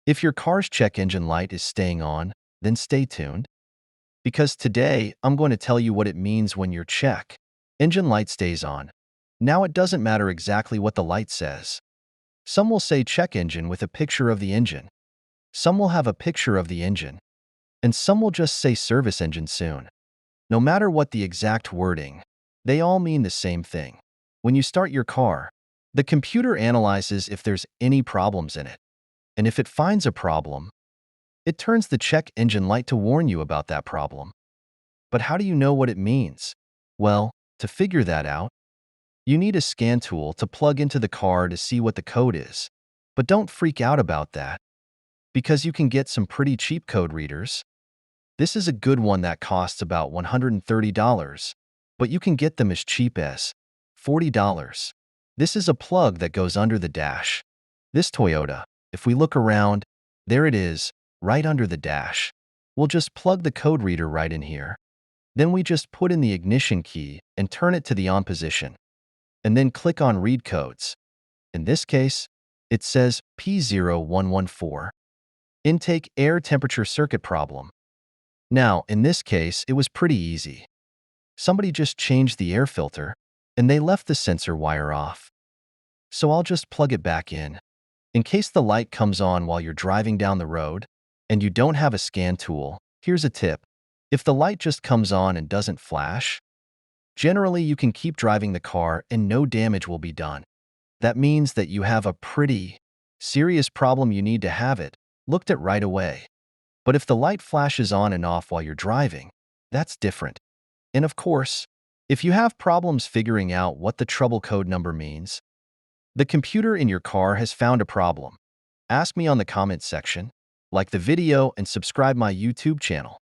If your car's check engine light is staying on, then stay tuned, because today I'm going to tell you what it means when your check engine light stays on. Now it doesn't matter exactly what the light says. Some will say check engine with a picture of the engine. Some will have a picture of the engine. And some will just say service engine soon. No matter what the exact wording, they all mean the same thing. When you start your car, the computer analyzes if there's any problems in it. And if it finds a problem, it turns the check engine light to warn you about that problem. But how do you know what it means? Well, to figure that out, you need a scan tool to plug into the car to see what the code is. But don't freak out about that, because you can get some pretty cheap code readers. This is a good one that costs about $130, but you can get them as cheap as $40. This is a plug that goes under the dash. This Toyota, if we look around, there it is, right under the dash. We'll just plug the code reader right in here. Then we just put in the ignition key and turn it to the on position. And then click on Read Codes. In this case, it says P0114. Intake air temperature circuit problem. Now, in this case, it was pretty easy. Somebody just changed the air filter, and they left the sensor wire off. So I'll just plug it back in. In case the light comes on while you're driving down the road, and you don't have a scan tool, here's a tip. If the light just comes on and doesn't flash, generally you can keep driving the car and no damage will be done. That means that you have a pretty serious problem. You need to have it looked at right away. But if the light flashes on and off while you're driving, that's different. And of course, if you have problems figuring out what the trouble code number means, the computer in your car has found a problem. Ask me on the comments section, like the video and subscribe my YouTube channel.